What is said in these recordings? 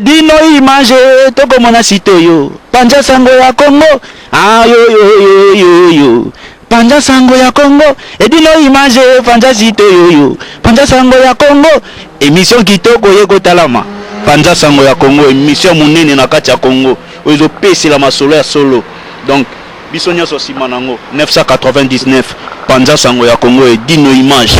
dino image toko mona sito yo panja sango ya Congo ah yo panja sango ya Congo dino image panja sito yo panja sango ya Congo émission kitoko yeko talama panja sango ya Congo émission munene na kati ya Congo ozo pesi la masolo ya solo donc biso nyonso sima nango 999 panja sango ya Congo dino image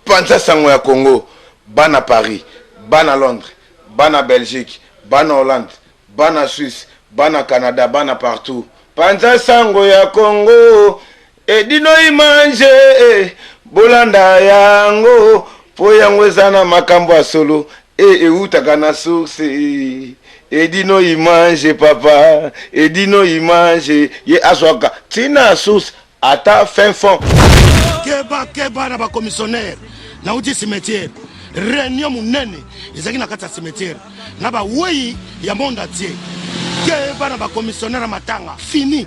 panja sango ya Congo bana Paris, bana Londres, bana Belgique, bana Hollande, bana Suisse, bana Canada, bana partout. Panja sango ya Congo, dino imanje, bolanda yango, po yango zana makambo ya solo, utaka na source, dino imanje papa, dino imanje, ye aswaka, tina source, ata fin fond. Keba na ba commissionnaire, na uti cimetière. Réunion munene ezaki na kati ya cimetière na ba wei ya monde entier keba na ba commissionnaire matanga fini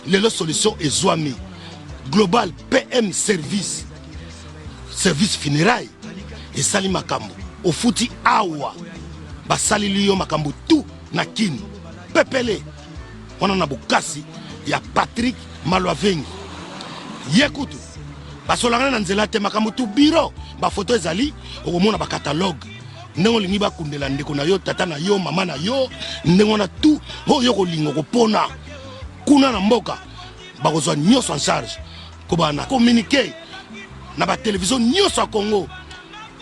lelo solution ezwami global PM service funérailles esali makambo ofuti awa basali liyo makambo tout na kini pepele wana na bokasi ya Patrick Malwavengi yekutu basolanga na nzela te makambo tout bureau ba photo ezali okomona ba catalogue ndenge olingi bakundela ndeko na yo tata na yo mama na yo ndenge na tout oyo kolinga kopona kuna na mboka bakozwa nyonso en charge ko bana communiquer na ba télévision nyonso ya Congo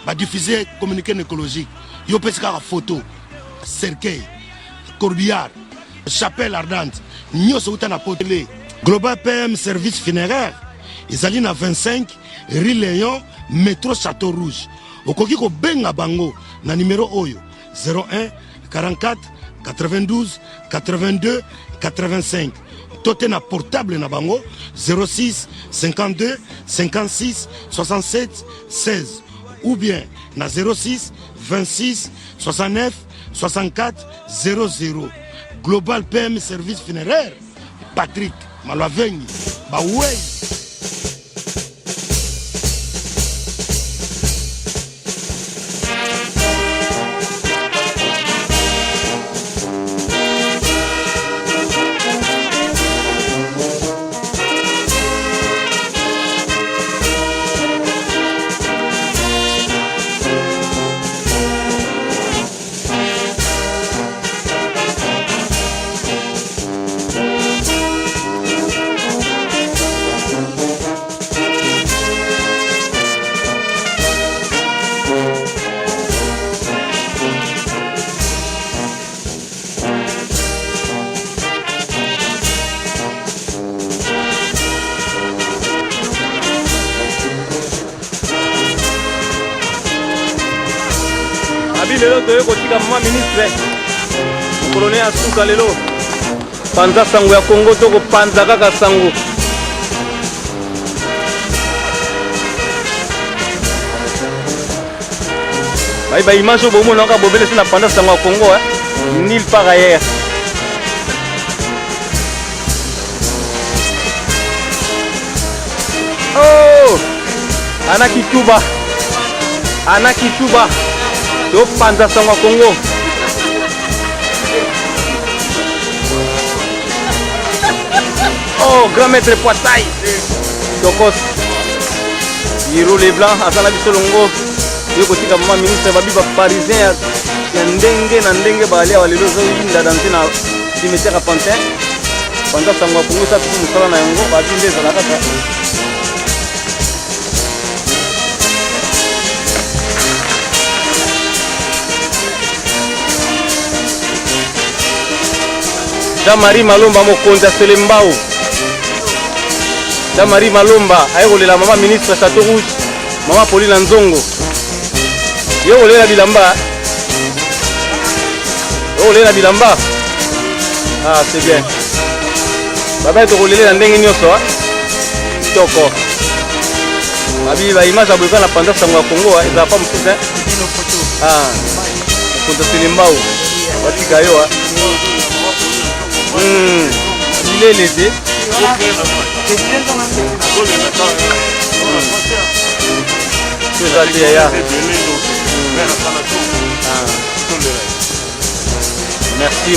ba diffuser communiqué écologique yo pesi kaka photo cercueil corbillard chapelle ardente nyonso uta na potele global PM service funéraire ezali na 25 Rue Léon métro Château Rouge okoki ko benga bango na numéro oyo 01 44 92 82 85 tote na portable na bango 06 52 56 67 16 ou bien na 06 26 69 64 00 Global PM service funéraire Patrick Malwavengi Bawei. Lelo toye kotika mama ministre kolone ya suka lelo panza sango ya Congo toko panza kaka sango ba image bo mona ka bobele sina panza sango ya Congo nulle part ailleurs. Oh Ana Kituba to panza sango Congo. Oh, grand maître Poitaille. Tokos. Hiro les blancs, Asana Bisolongo. Yo kotika mama ministre babiba parisien na ndenge balia walelo zo yinda danser na cimetière à Pantin. Panza sango Congo sa tuku musala na yango babinde za kaka. Jean-Marie Malomba mokonzi Selembao. Jean-Marie Malomba ayekolela mama ministre Château Rouge, mama Pauline Nzongo. Yo kolela bilamba. Yo kolela bilamba. Ah, c'est bien. Baba to kolela ndenge nyoso ha. Toko. Babi ba image aboka na panda sango ya Congo eza pa mfuza. Ah. Mokonzi Selembao. Watika yo ha. Il est l'été. C'est ça,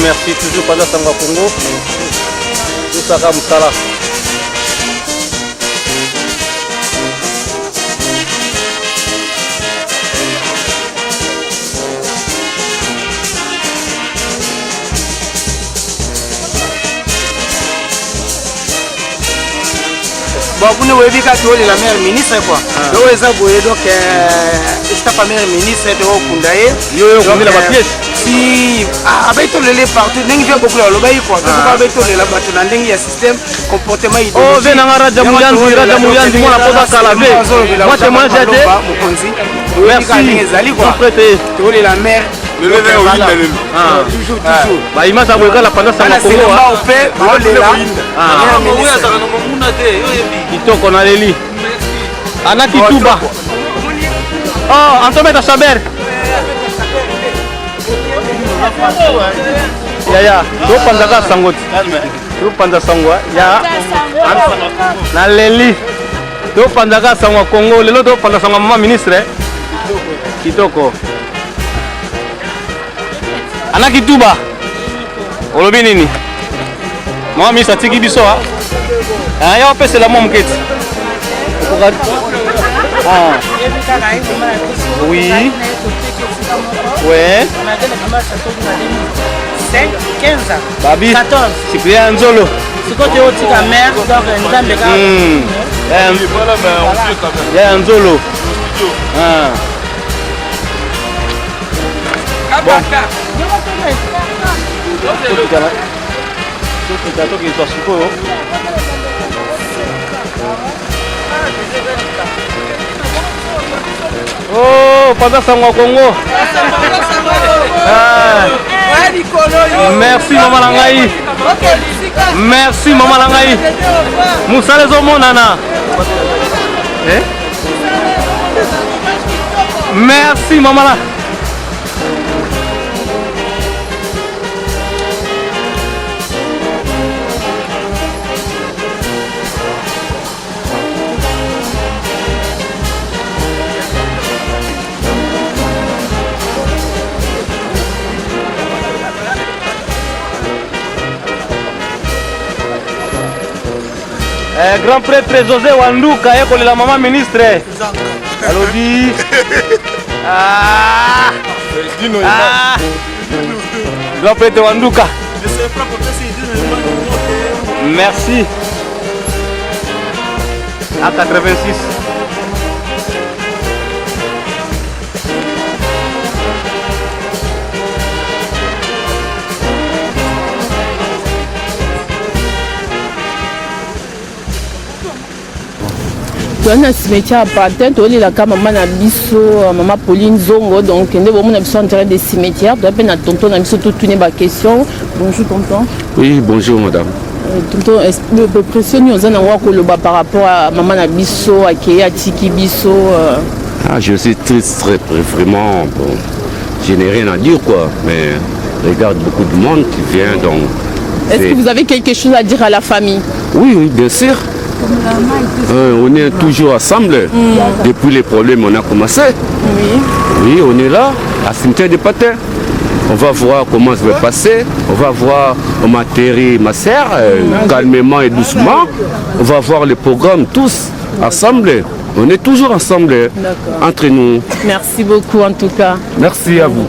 merci. Toujours Panza Sango Congo. Tout ça comme ça là. Bon, vous ne voyez pas que la mère ministre quoi. Donc les aboués donc staff mère ministre de Okundaye. Yo la pièce. Si avec tout les partout n'engi vient beaucoup là le bail quoi. Donc avec tout les là-bas tout n'engi un système comportement idéologique. Oh venanga raja muyanzi mwana poza kalabe. Moi c'est moi j'étais. Merci. Prêté. Tout la mère. Le lever au Toujours. Bah image à la Panza Sango Congo. Kitoko na leli. Ana Kituba. Oh, Antometa Saber. Ya, do Panza Sango. Do Panza Sango ya. Na leli. Do Panza Sango Congo, lelo do Panza Sango mama ministre. Kitoko. Ana Kituba. Olobi nini? Mama ministre tiki biso ha. Ah, ya pese la mom kit. Ah. Oui. Ouais. 5, 15, Babi. 14. Cyprien Nzolo. C'est quand tu es au tika mère, donc Nzambe Ya Nzolo. Ah. Bon. Oh, Panza Sango Congo. Ah. Merci maman Langai. Merci maman Langai. Moussa les Omonana. Merci maman Langai. Grand prêtre José Wanduka yeko la maman ministre. Alodi. Ah. Grand prêtre Wanduka. Merci. À 86. On a cimetière à Patin, on est là quand maman a biso, maman Pauline Zongo, donc on a besoin de des cimetières. On a tonton, on a besoin de toutes les questions. Bonjour tonton. Oui, bonjour madame. Tonton, le pression nous a envoyé par rapport à maman a biso, à Kéa Tiki biso. Ah, je suis triste, vraiment. Bon, je n'ai rien à dire quoi, mais regarde beaucoup de monde qui vient donc. Est-ce que vous avez quelque chose à dire à la famille? Oui, oui, bien sûr. On est toujours ensemble. Depuis les problèmes, on a commencé. Oui. Oui, on est là, à cimetière de Patin. On va voir comment ça va passer. On va voir, on m'a atterri ma sœur, calmement et doucement. On va voir les programmes tous ensemble. On est toujours ensemble, entre nous. Merci beaucoup en tout cas. Merci à vous.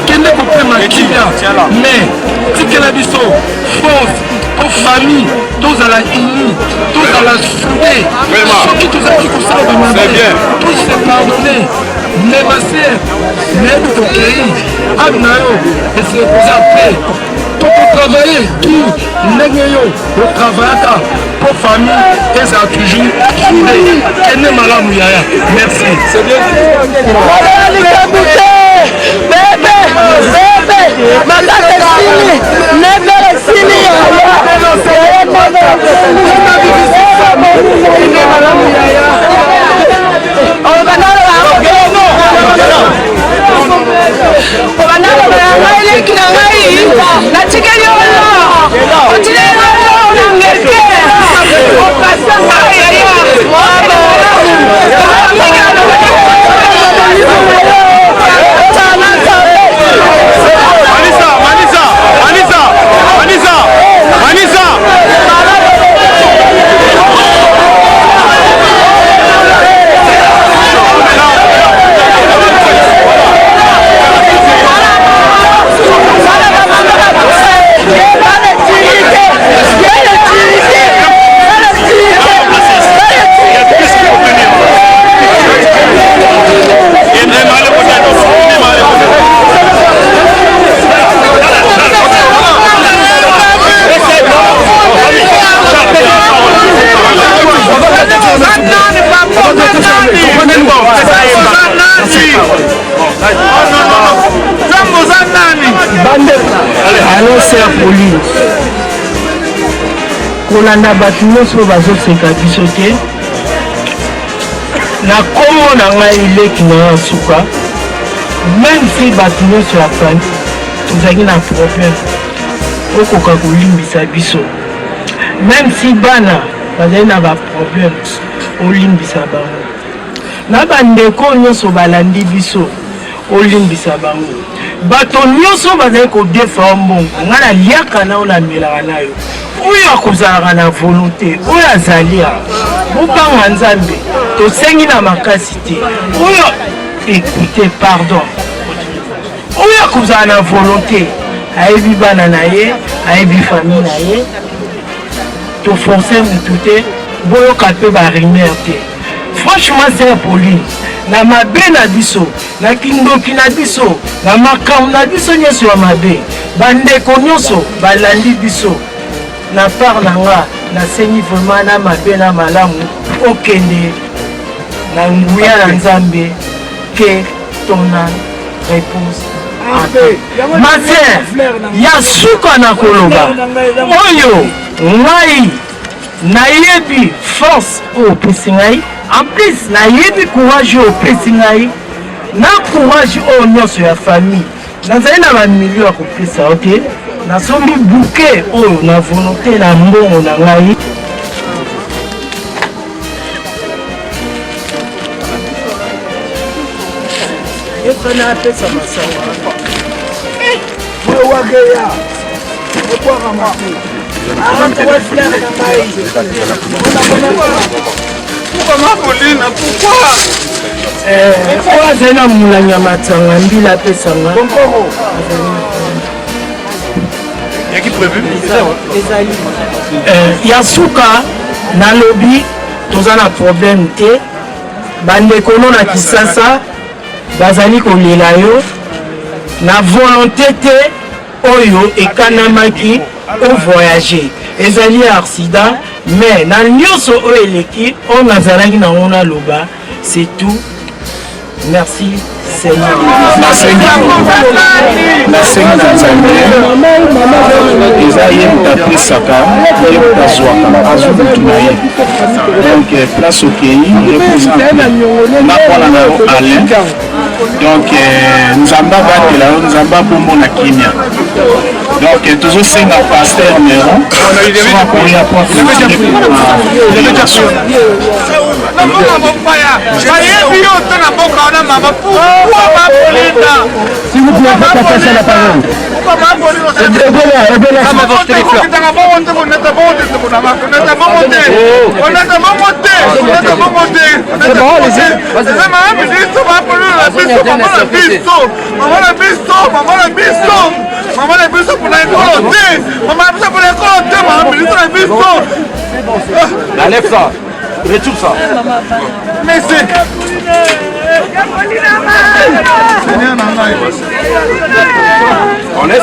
kende kopema kimia mais tikela biso force aux familles tozala uni tozala soudé soki tozalaki kosala bamabe tose pardonner mais maser nayebi tokei ane na yo esile koza pe tokotravaille ki ndenge yo otravaillaka po famille ezala toujours soudé kende malamu yaya merci Alors c'est poli kolanda bato nyonso bazoseka biso te na kombo na ngai eleki na yo suka même si bato nyonso ya fami tozalaki na problème okoka kolimbisa biso même si bana bazali na baproblème olimbisa bango na bandeko nyonso balandi biso olimbisa bango bato nyonso bazali kodefa mbongo ngai naliaka na oyo namelaka na yo oyo akozalaka na volonté oyo azali bobanga nzambe tosengi na makasi te oyo écoute pardon oyo akozala na volonté ayebi bana na ye ayebi famille na ye toforce mutu te boyoka mpe barimer te franchement c'est poli na mabe na biso na kindoki na biso na makambo na biso nyonso ya mabe bandeko nyonso balandi biso na part na nga nasengi vraiment na mabe na malamu okende na nguya na nzambe ke tona réponse matin ya suka na koloba oyo ngai nayebi force oyo opesi ngai en plus nayebi courage oyo opesi ngai na courage oyo nyonso ya famille nazali na bamilio ya kopesa ok nasombi bouquet oyo na volonté na mbongo na ngai efana apesa masango wageya ekwaka mafu oyo azali na molangi ya matanga mbila apesanga ya suka nalobi toza na problème te bandeko no na kisasa bazali kolela yo na volonté te oyo ekanamaki ovoyage ezali ya accident mais na nyonso oyo eleki oyo nazalaki nango naloba c'est tout merci Seigneur nasengi na nzambe eza ye moto apesaka ye moto azwaka azwa motu na ye donc place okei représente nakwana na yo alain donc nzambe abatela yo nzambe abomona kimia donc tozosenga paster Néron soki akoya po bayebi yo te na okana mama pourquoi ma Pauline? S'il vous plaît, faites attention à la parole. Pourquoi ma Pauline? Enlève ça. Retourne ça. Merci. On laisse.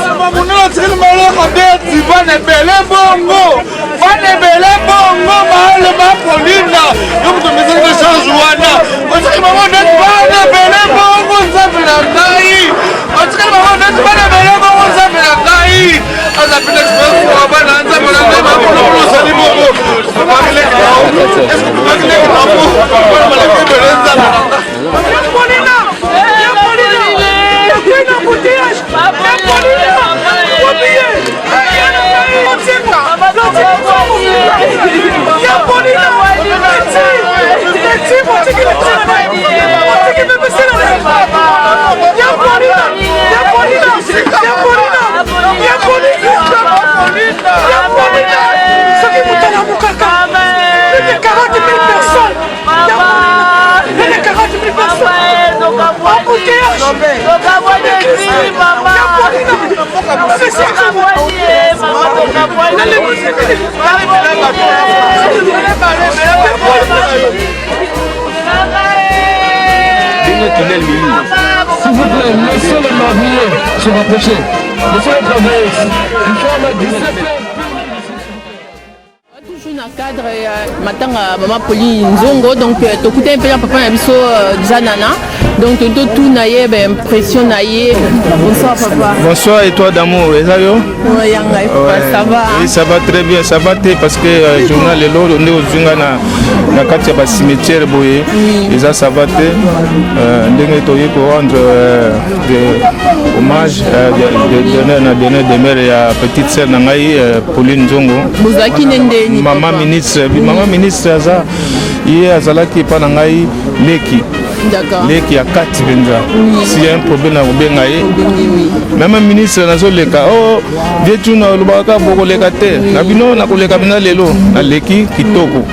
S'il vous plaît, laissez les mariés se rapprocher. Laissez les travailler ici. Nous sommes à 17h. Toujours dans le cadre matanga maman Pauline Nzongo donc tokuta un peu papa na biso Zanana donc tout naie impression naie. Bonsoir papa. Bonsoir et toi d'amour, Ezayo? Ouais, ça va. Oui, ça va très bien, ça va parce que journal est lourd, on est au Zunga na kati ya cimetière boye. Et ça va te ndenge toye ko rendre hommage de donner des mères ya petite sœur na ngai Pauline Nzongo. Bozaki nende ni maman ministre aza ye azalaki pa na ngai leki. D'accord. Leki ya kati benza. S'il y a un problème na kobenga ye. Même ministre nazo leka oh vietu na lubaka boko leka te. Na bino na koleka bina lelo na leki kitoko.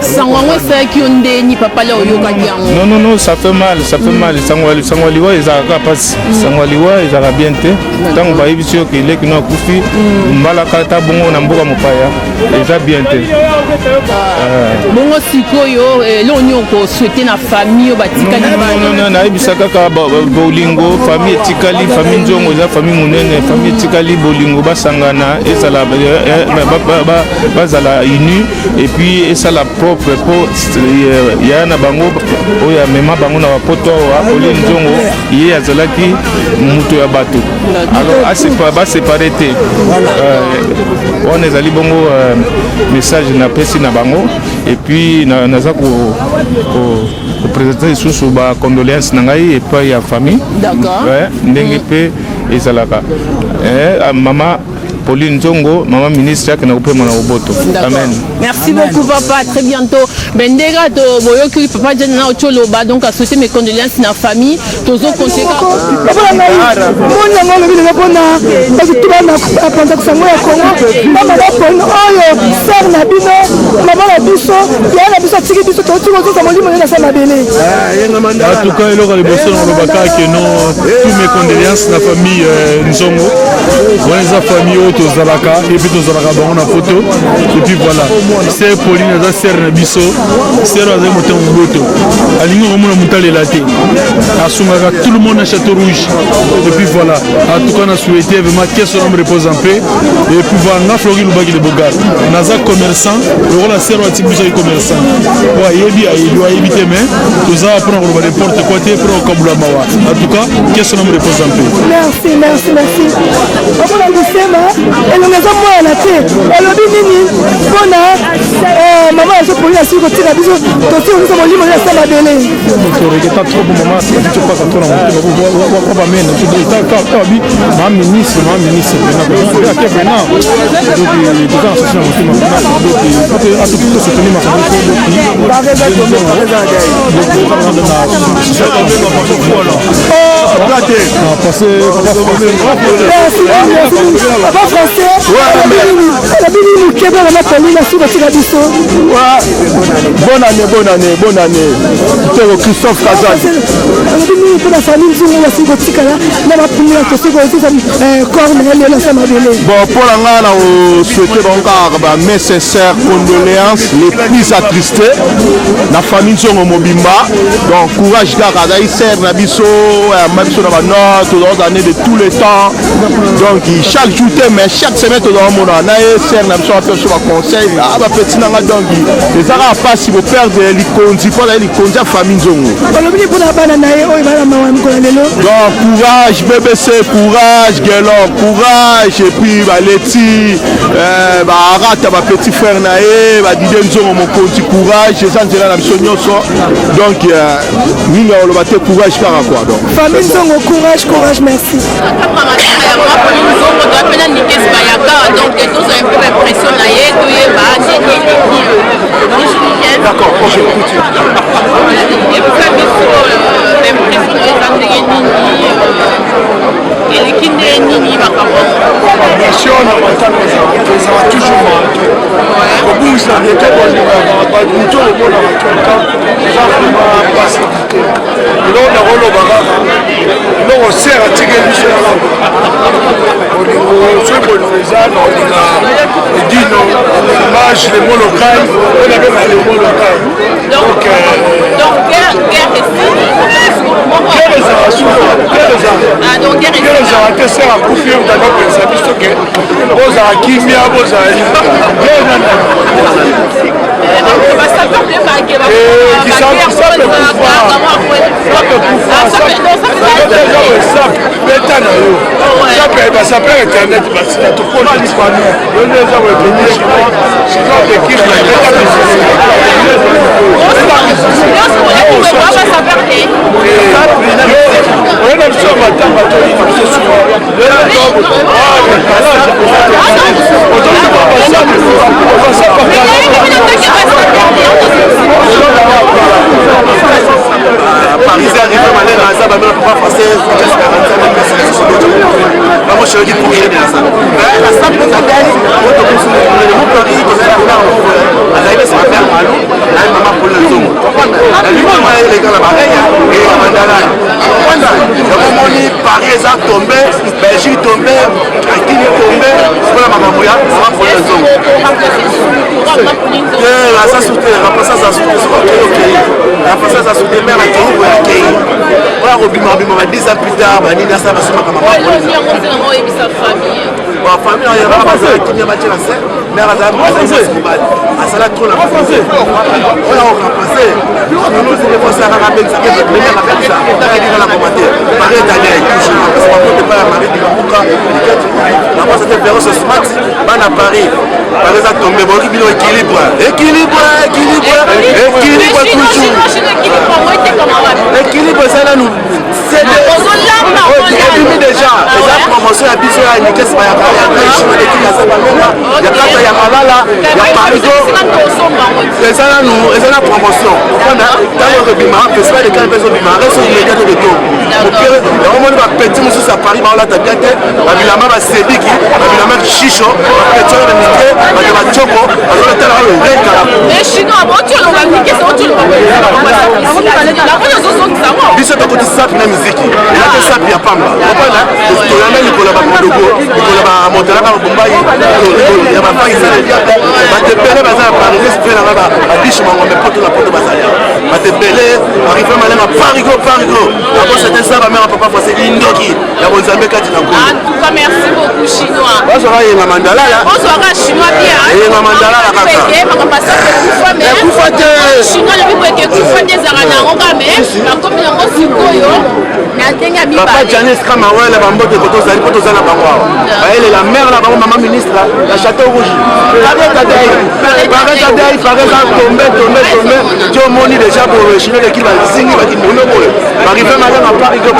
Sangwango c'est qui on ni papa là oyoka yango. Non, ça fait mal. Sangwaliwa ezaka passe. Sangwaliwa ezaka bien te. Tango ba yibisio ke leki na kufi mbala kata bongo na mboka mopaya. Eza bien te. Bongo sikoyo lo nyoko souhaiter na famille batika non, na yibisaka ka bolingo famille etikali famille Nzongo eza famille munene famille etikali bolingo basangana ezala bazala uni et puis ezala propre pour yana bango oya mema bango na bapoto wa Pauline Nzongo ye azalaki muto ya bato alors ba séparer te on ezali bongo message na pesi na bango et puis naza ko présenter sous ba condoléances na ngai et pas ya famille. D'accord. Ouais, ndenge pe ezalaka maman Pauline Nzongo, maman ministre qui n'a pas mon oboto. Amen. Merci beaucoup papa, à très bientôt. Bendega to boyoki papa jana ocholoba donc à souhaiter mes condoléances na famille, tozo conseiller. Papa na mona ngolo bile pona, parce que tout na penza kusango ya Congo. Mama na pona oyo, sœur na bino, maman na biso, ya na biso tiki biso to za molimo na sana bele. En tout cas, il aura le bosso dans le baka que non tous mes condoléances na famille Nzongo. Bonne famille Zalaka et puis Zalaka dans la photo et puis voilà c'est Pauline za sœur na biso sœur za moto moto alingo mona mutale laté asungaka tout le monde à Château Rouge et puis voilà en tout cas on a souhaité vraiment que son âme repose en paix et puis voilà na Flori Lubaki de Bogar naza commerçant le rôle sœur wa tibuso commerçant ouais yebi il doit éviter mais tout ça prendre n'importe quoi te prendre comme la mawa en tout cas que son âme repose en paix. Merci. elongeza mwana te elobi nini mpona mama azopolina siko kotika biso totiokisa molimo yasa mabele toreketa trop mama topasa to na motema bamene tobi maa ministre ake pena donc toza na sosi na motema pena atosoutenir makambo papa français abini mokeba na mapolina siko kotika biso bonne année kitoko Christophe Kazali abini mpo na famille nzungu basi kotikala na bapumila tosi kotiza corps na ele na sama bele bon pour la nga na souhaiter donc mes sincères condoléances les plus attristés na famille nzongo mobimba donc courage kaka azali ser na biso ma biso na banor tozala année de tous les temps donc chaque jour te mais chaque semaine tozala mona na ye ser na biso bape biso baconseil bapeti nanga donc ezaka mpasi boperdre likonzi mpo na ye likonzi ya famille nzongo balobini mpona bana na ye oyo bana mawa mikolo lelo donc courage BBC courage Gelon courage et puis baleti baarata bapetit frère na ye badidie nzongo mokonzi courage eza nzela na biso nyonso donc mingi oloba te courage kaka quoi donc famille nzongo courage merci d'accord ok mission na matanga ezala toujours marqué kobungisa ndeke bamutu omona bakelka eza vraiment pasivité eloko nakoloba kaka eloko ser atikeli biso yaka olingo soki bolingo eza na olinga edino l'image le mot local oyo abenga le mot local donc guerre ezala souvent guerre ezala te ser akufi oyo tanga pensa biso ke bozala kimia bozala beta na yo basaper internet tokona lispano yo nde eza koevenir chinois d'équipe na oyena biso matanga toyina biso Parisien arrivé malin à ça, mais pas français, moi je dis pour rien à ça. La simple ça gagne, on te pousse le mot Paris, on est là, on arrive ça faire mal, là maman pour le zoom. La lui maman les gars la pareil et la mandala. On dit Paris ça tombé, Belgique tombé, Haïti tombé, pour la maman Bouya, maman pour le zoom. La ça sauter, la passage à sauter, la passage à sauter mais la voilà, Robima, 10 ans plus tard, il y a ça, famille, il y a pas de qui m'a tiré ça, mais à ça la trop la français. Voilà, on va passer. Nous, c'est des fois ça va avec ça, mais la avec ça, la commentaire. Pareil, d'ailleurs, parce que pas la marée du Bouka, la fois c'était Perros Smart, ban à Paris. Par exemple, tombé, bon, équilibre, équilibre, ça là nous. C'est déjà, la promotion à Bissau, il y a qu'est-ce qu'il y a, il y a Malala, il y a Parigo, et ça là nous, et ça la promotion. On a dans le Bima, festival de 15 personnes Bima, reste immédiat de tout. On va petit monsieur à Paris, on l'a tapé, on a vu la main à Sédiki, on a vu la main Chicho, on a petit on a vu la Choco, on a vu le Red. Les Chinois, on tu l'as dit, c'est tu l'as dit. Côté sap na muziki ela te sap ya pamba opana tolanda likolo bakodogo likolo bamotela babombai ya bapaisa batepele baza na paris pe na babishe mangombe poto na poto bazali batepele arrive malema parigo abo c'était ça ba mère papa français indoki ya bonzambe kati na en tout cas merci beaucoup chinois bazora yenga mandala ya bazora chinois bien yenga mandala la kaka bakapasa kufa mais kufa te chinois le bikweke kufa ndezaka nango kame bakomi nango sikoyo Papa Janice Kamawele, Bambote, Kotozali, Kotozala Bango. Elle est la mère là, maman ministre, la Château Rouge. Pareil, tombé. Tu as moni déjà pour le chinois qui va signer, qui va monopole. Arrivé madame à Parigo.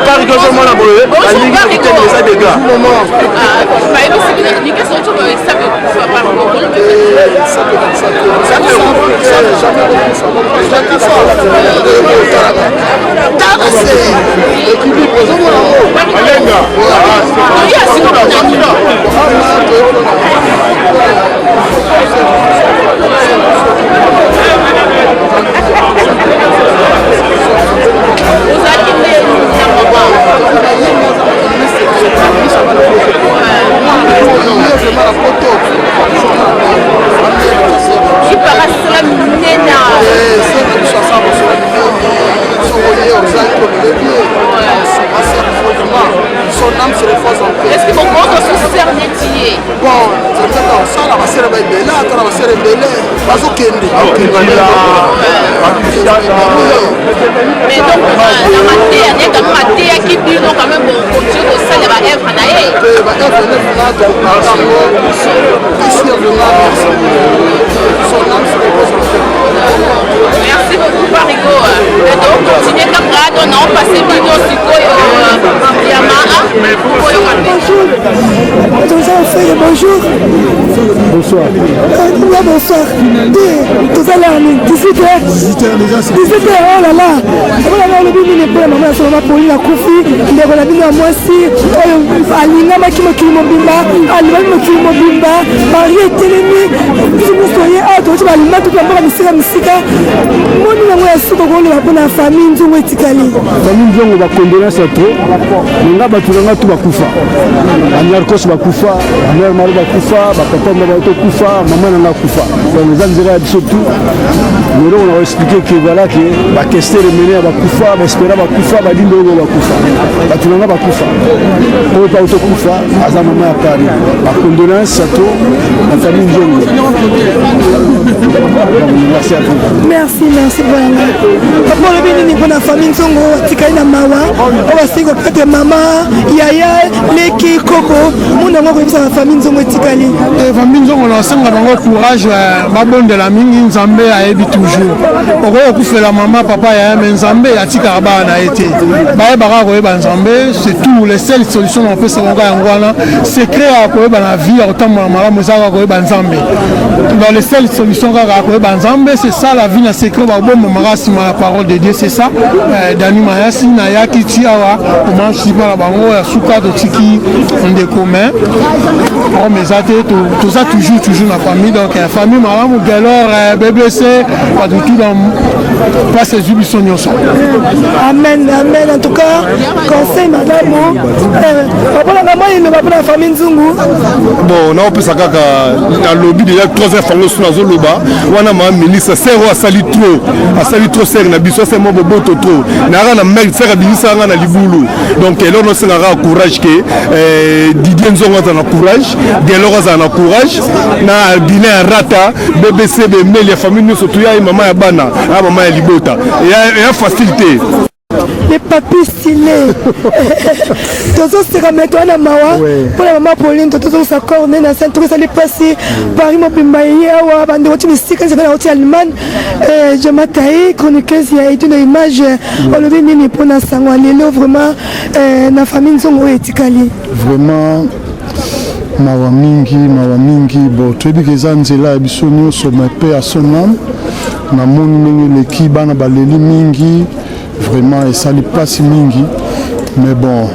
Parigo, c'est mon abonné. La ligue qui t'aime les dégâts. Est-ce qu'il faut qu'on se sert métier? Bon, ça, la va servir de là, la va servir de là. Mais donc, la matière, il y a quand même matière qui dit non, quand même, pour continuer de ça, il va être en aïe. Merci beaucoup, Parigo. Et donc, continuez comme ça, non, passez vidéo sur bonjour. Bonsoir. Bonsoir. Tout à l'heure, 18h. 18h, oh là là. Le bébé n'est pas maman, c'est maman Pauline à Koufi. Il est relaté à moi aussi. Alina m'a qui m'a crié mon bimba. Alina m'a crié mon bimba. Marie est télémie. Si vous soyez à toi, tu vas allumer toute la mort à Missika Missika. Mon nom est sous le rôle de la famille. Nous sommes éticalés. Famille, nous avons condamné ça trop. Nous avons tout bakufa. Anyarkos bakufa. Amère Marie bakufa. Papa m'a kufa. Maman n'a kufa. Donc nous avons dit surtout. Nous avons expliqué que voilà que la question est menée à bakufa, espérer bakufa, badimbo bakufa. Batulanga bakufa. Pour pas auto kufa, azamama à Paris. La condolence à toi, la famille Njongo. Merci à vous. Merci voilà. Pour le béni pour la famille Njongo, Tikaina Mawa, on va signer peut-être maman, Yaya, Leki, Koko, mon amour pour la famille Njongo Tikali. Famille Njongo, on a un courage, ma bonne de la mine, Nzambe a ébi toujours. On fait la maman, papa, mais Nzambe a Tikaraba a été. C'est tout, les seules solutions qu'on peut savoir c'est créer la vie autant dans les seules solutions c'est ça la vie, c'est créer la parole de Dieu, c'est ça. Dani Mayasi, Nayaki, Tiawa, comment je suis pas la bango, Souka de Tiki, on est commun. Tout ça toujours dans la famille, donc la famille, madame, Galore, BBC, pas du tout dans place des jubilations. Amen. En tout cas, conseil madame, il ne va pas la famille Nzungu. Bon, on peut savoir dans le lobby déjà 3 informations dans le lobby. On a ma ministre, c'est à sali trop, c'est un abus, c'est mon bobo trop. N'a mec, c'est un ministre à la liboulou. Donc, là, on a courage que Didier Nzongo a courage, Delors a courage, na Biné Rata, BBC, les familles nous sont tous là, maman à Bana, maman à Libota. Il y a facilité. Les papiers stylés. Tous se remettent à la mawa. Pour la maman Pauline, tous s'accordent dans cette truc, ça les passe. Paris, mon bimbaïe, ou bande de mystique, c'est la haute allemande. Je m'attaque, chroniqueuse, il y a une image. On le vient pour la sang, vraiment, la famille sont éticalés. Vraiment. Mawa mingi bo toyebi ke eza nzela ya biso nyonso mape ya son âme namoni ndenge eleki bana baleli mingi vraiment esali place mingi mais bon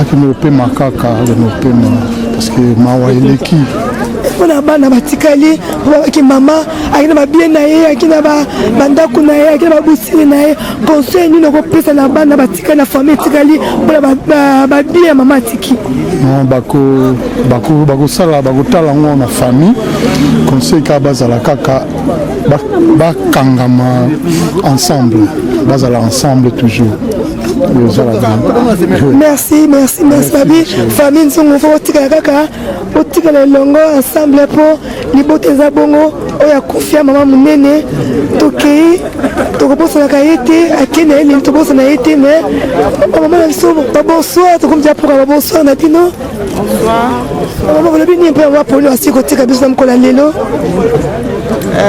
akende opema kaka akende opema parce que mawa eleki mpona bana batikali ki mama akina babie na ye akina bandako na ye akina babusili na ye conseil nini okopesa na bana batikali na famille etikali mpona babie ya mama atiki bakosala bakotala yango na famille conseil kaka bazala kaka bakangama ensemble bazala ensemble toujours. Merci babi famille Nzongo faut tika kaka otika le longo ensemble pour liboteza bongo oya kufia mama munene tokei tokobosanaka ye te ake na ye nini tobosana ye te mais bamama na biso babonsoir tokomdia pour babonsoir na bino mama bolobi nini mpe mama poli asi kotika biso na mokolo ya lelo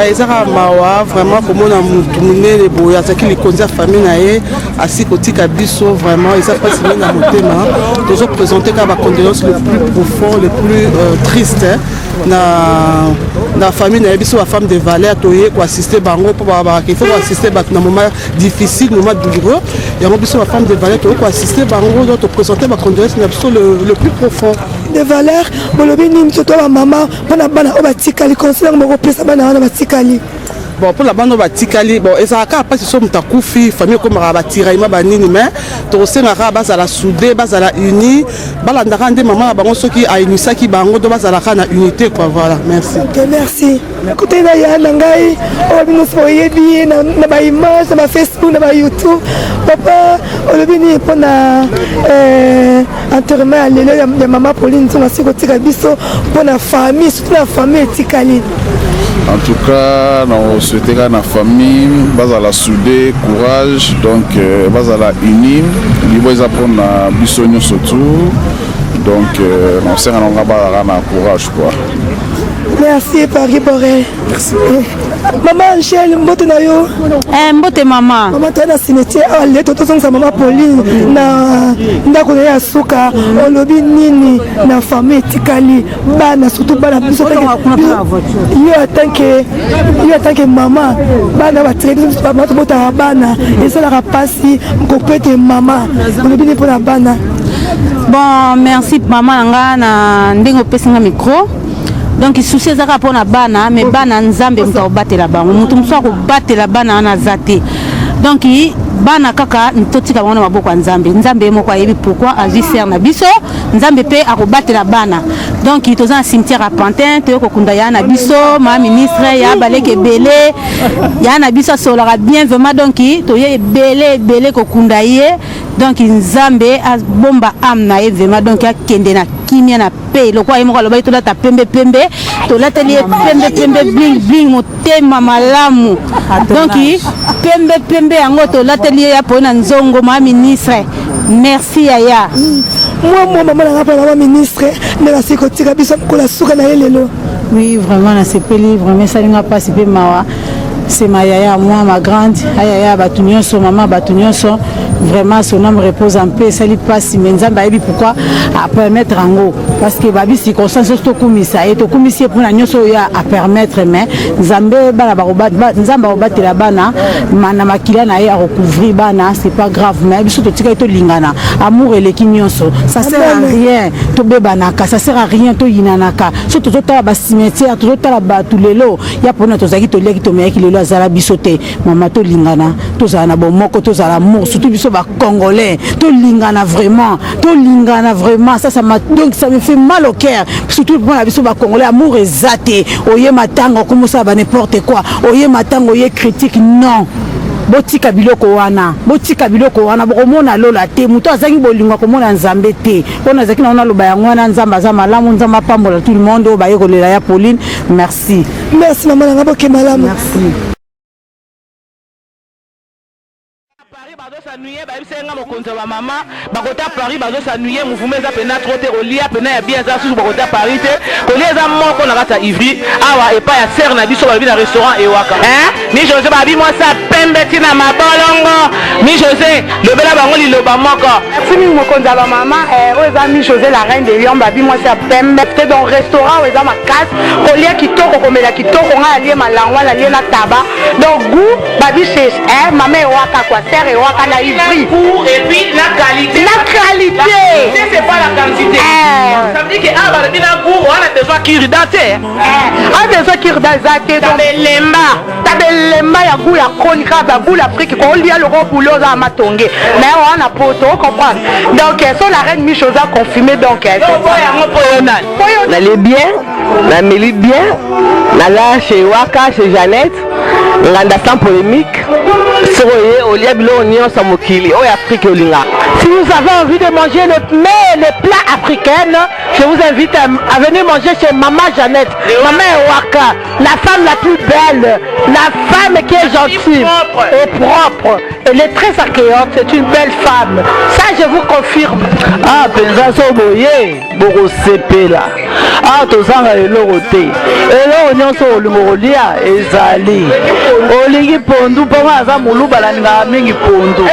ezaka mawa vraiment komona mutu monene boye azalaki likonzi ya famille na ye asi kotika biso vraiment eza mpasi nini na motema tozoprésente kaka bacondoléance le plus profond le plus triste na famille na ye biso bafemme de valeur toye koassiste bango mpo bakaki fo koassiste bato na moment difficile moment douloureux yango biso bafemme de valeur toye koassiste bango donc toprésente bacondoléance na biso le plus profond de valeur bolobi nini soto bamama mpona bana oyo batikali conseil yango bakopesa bana wana batikali bon pour la bande batikali bon ezalaka mpasi so moto akufi famille ekomaka batiraillement banini mais tokosengaka bazala soudé bazala uni balandaka nde mama na bango soki ayinisaki bango to bazalaka na unité quoi voilà merci merci kote na ya na ngai oyo bino so oyebi ye na baimage na bafacebook na bayoutube papa olobi nini mpona enterrement ya lelo ya mama Pauline Nzongo asi kotika biso mpona famille surtout na famille etikali. En tout cas, nous souhaitons que la famille, bazala soudé, courage, donc bazala unie, libre ils apprennent la bisogno surtout, donc on sait qu'on a courage quoi. Merci Paris Boré. Merci. Maman Angèle, mbote na yo. Mbote mama. Maman tana cimetière ale toto songa mama Pauline na ndako ya suka olobi nini na famille tikali bana surtout bana biso yo atanke mama bana ba traiter biso ba mota bana et la rapasi mkopete mama olobi ni pour la bana. Bon merci maman nga na ndingo pesinga micro. Donc souci ezaka pona bana mais bana nzambe mto batela bango mutu mso ko batela bana na zate donc bana kaka ntotika bango na maboko nzambe nzambe moko ayebi pourquoi agir ser na biso nzambe pe akobatela bana donc toza na cimetière à Pantin to kokunda ya na biso ma ministre ya baleke belé ya na biso solaka bien vraiment donc to ye belé kokunda ye donc nzambe a bomba am na ye vraiment donc akende na kimia na pe lokwa ye moko loba to lata pembe to lata li pembe bling motema malamu donc pembe yango to lata li ya pona Nzongo ma ministre merci yaya moi maman na ngapa na ministre na la sécurité biso ko la suka na lelo. Oui vraiment na sepeli vraiment ça n'a pas si peu mawa c'est ma yaya moi ma grande yaya batunyo so maman batunyo so vraiment son âme repose en paix ça lui passe mais nzamba yebi pourquoi à permettre ango parce que babi circonstance to kumisa et to kumisi pour na nyoso ya à permettre mais nzambe bana ba nzamba obatela bana mana makila na ya recouvrir bana c'est pas grave mais biso to tika to lingana amour et l'équinyoso ça sert à rien to bebanaka ça sert à rien to yinanaka surtout to ta ba cimetière to ta ba tulelo ya pona to zaki to leki to meki lelo azala bisote mama to lingana to za na bomoko to za l'amour surtout biso ba congolais to lingana vraiment ça m'a donc ça me fait mal au cœur surtout pour la biso ba congolais amour ezate oye matango comme ça ba n'importe quoi oye matango oye critique non botika biloko wana bokomona lola te muto azangi bolingwa komona nzambe te pona zaki na ona loba yango wana nzamba za malamu nzamba pambola tout le monde ba yekolela ya Pauline merci maman na boke malamu merci. Sanuye ba bisenga mokonzo ba mama bakota Paris bazo sanuye mouvement za pena trop te olia pena ya bien za susu bakota Paris te kolia za moko na kata Ivry awa epa ya ser na biso ba bi na restaurant ewaka ni José ba bi moi ça pembe tina mabolongo ni José le bela bango li loba moko fini mokonzo ba mama oza mi José la reine de Lyon ba bi moi ça pembe te dans restaurant oza ma casse kolia kitoko komela kitoko nga alie malangwa la lie na taba donc goût ba bi c'est mama ewaka quoi ser ewaka na Ivry et puis la qualité c'est pas la quantité ça veut dire que ah ba bina goût on a besoin kiridate besoin kiridate tabelemba ya goût ya kronika ba goût l'Afrique ko lia le robulo za matonge mais on a poto comprendre donc so la reine Michosa confirmé donc n'allez bien na meli bien na la chez Waka chez Jeannette nganda sans polémique soye olia bilo onyo sa mokili o Afrique olinga Si vous avez envie de manger les plats africains, je vous invite à venir manger chez Maman Jeannette. Maman Ewaka, la femme la plus belle, la femme qui est gentille et propre. Elle est très accueillante, c'est une belle femme. Ça, je vous confirme. Ah, pensa soboye, boko sepela. Ah, tozanga eloko te. Eloko nyonso olingo kolia ezali. Olingi pondu mpongo aza moluba balingaka mingi pondu.